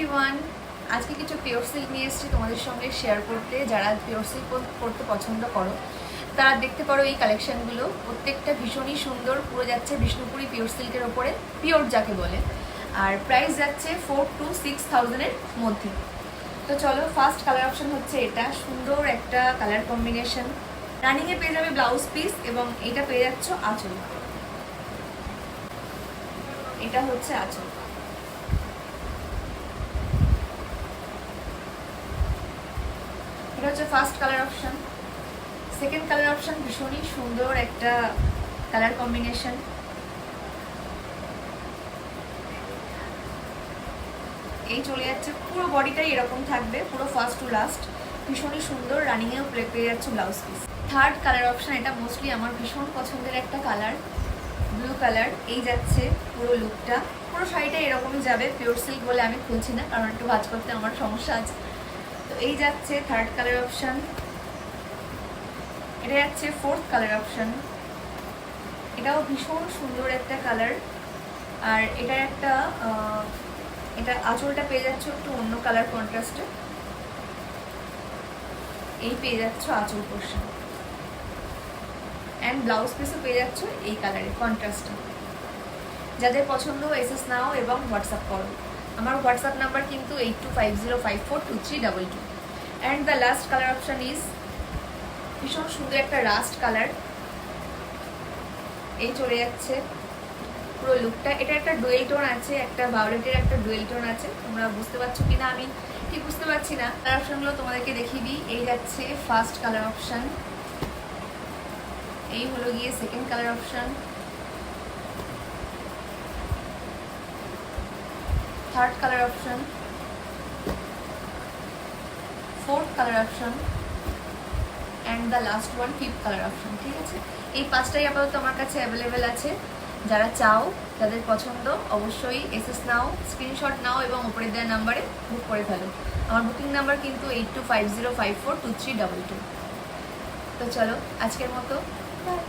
Everyone, আজকে কিছু pure silk নিয়ে এসেছি তোমাদের সঙ্গে শেয়ার করতে। যারা পিওর সিল্ক পরতে পছন্দ করো তারা দেখতে পারো এই কালেকশনগুলো। প্রত্যেকটা ভীষণই সুন্দর, পুরো যাচ্ছে বিষ্ণুপুরি পিওর সিল্কের ওপরে, পিওর যাকে বলে। আর প্রাইস যাচ্ছে 4 to 6,000-এর মধ্যে। তো চলো, ফার্স্ট কালার অপশন হচ্ছে এটা। সুন্দর একটা কালার কম্বিনেশন। রানিংয়ে পেয়ে যাবে ব্লাউজ পিস এবং এটা পেয়ে যাচ্ছ আঁচল। এটা হচ্ছে আঁচল। এটা হচ্ছে first colour option. Second colour option ভীষণই সুন্দর একটা কালার কম্বিনেশন। এই চলে যাচ্ছে, পুরো বডিটাই এরকম থাকবে, পুরো ফার্স্ট টু লাস্ট ভীষণই সুন্দর। রানিংয়েও পেয়ে যাচ্ছে blouse piece. Third colour option, এটা মোস্টলি আমার ভীষণ পছন্দের একটা কালার, ব্লু কালার। এই যাচ্ছে পুরো লুকটা, পুরো শাড়িটা এরকমই যাবে। পিওর সিল্ক বলে আমি খুলছি না, কারণ একটু ভাঁজ করতে আমার সমস্যা আছে। তো এই যাচ্ছে থার্ড কালার অপশন। এটা যাচ্ছে ফোর্থ কালার অপশন। এটাও ভীষণ সুন্দর একটা কালার। আর এটা একটা এটা আঁচলটা পেয়ে যাচ্ছ একটু অন্য কালার কন্ট্রাস্টে। এই পেয়ে যাচ্ছ আঁচল পোর্শন, অ্যান্ড ব্লাউজ পিসও পেয়ে যাচ্ছ এই কালারে কন্ট্রাস্টে। যাদের পছন্দ এসএস নাও এবং হোয়াটসঅ্যাপ করো। আমার হোয়াটসঅ্যাপ নাম্বার কিন্তু 8250542322। And the last colour option is ভীষণ সুন্দর একটা রাস্ট কালার। এই চলে যাচ্ছে পুরো লুকটা। এটা একটা ডুয়েল টোন আছে, একটা ভায়োলেটের একটা ডুয়েল টোন আছে। তোমরা বুঝতে পারছো কিনা আমি ঠিক বুঝতে পারছি না। কালার অপশনগুলো তোমাদেরকে দেখিয়ে দিই। এই যাচ্ছে ফার্স্ট কালার অপশন, এই হলো গিয়ে second colour option, third colour option, fourth colour option, and the last one fifth colour option. ঠিক আছে, এই পাঁচটাই আপাতত আমার কাছে অ্যাভেলেবেল আছে। যারা চাও, যাদের পছন্দ, অবশ্যই এসএস নাও, স্ক্রিনশট নাও এবং উপরে দেওয়া নাম্বারে বুক করে ফেলো। আমার বুকিং নাম্বার কিন্তু 8250542322। তো চলো, আজকের মতো বাই।